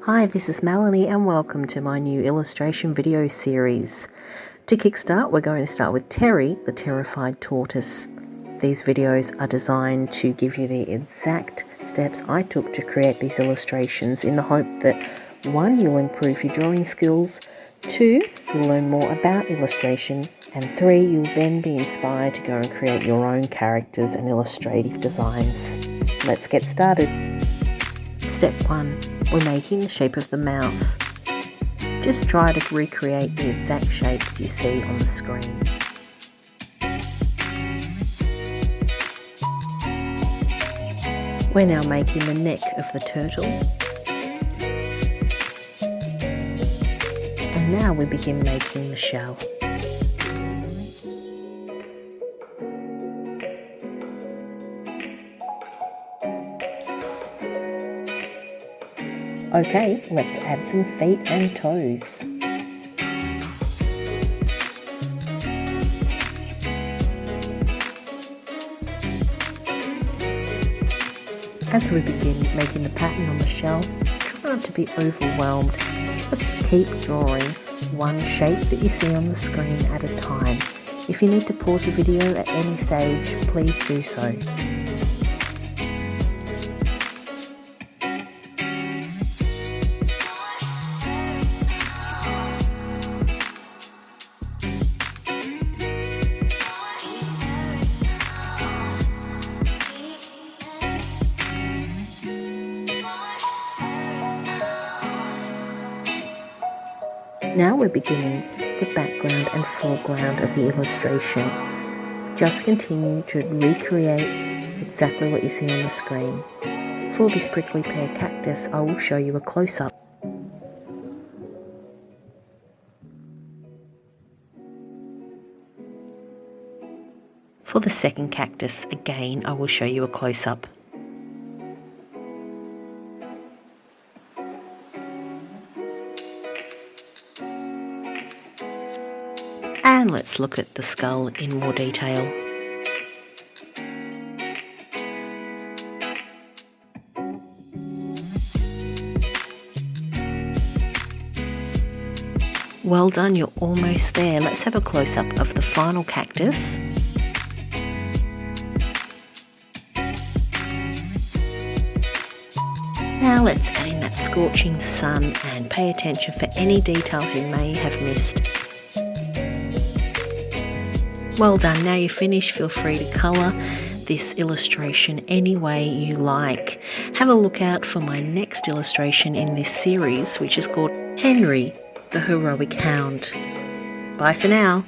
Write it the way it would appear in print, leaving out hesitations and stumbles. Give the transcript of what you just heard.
Hi, this is Melanie and welcome to my new illustration video series. To kickstart, we're going to start with Terry, the terrified tortoise. These videos are designed to give you the exact steps I took to create these illustrations in the hope that 1, you'll improve your drawing skills, 2, you'll learn more about illustration, and 3, you'll then be inspired to go and create your own characters and illustrative designs. Let's get started. Step 1. We're making the shape of the mouth. Just try to recreate the exact shapes you see on the screen. We're now making the neck of the turtle. And now we begin making the shell. Okay, let's add some feet and toes. As we begin making the pattern on the shell, try not to be overwhelmed. Just keep drawing one shape that you see on the screen at a time. If you need to pause the video at any stage, please do so. Now we're beginning the background and foreground of the illustration. Just continue to recreate exactly what you see on the screen. For this prickly pear cactus, I will show you a close-up. For the second cactus, again, I will show you a close-up. And let's look at the skull in more detail. Well done, you're almost there. Let's have a close-up of the final cactus. Now let's add in that scorching sun and pay attention for any details you may have missed. Well done, now you're finished. Feel free to colour this illustration any way you like. Have a look out for my next illustration in this series, which is called Henry, the Heroic Hound. Bye for now.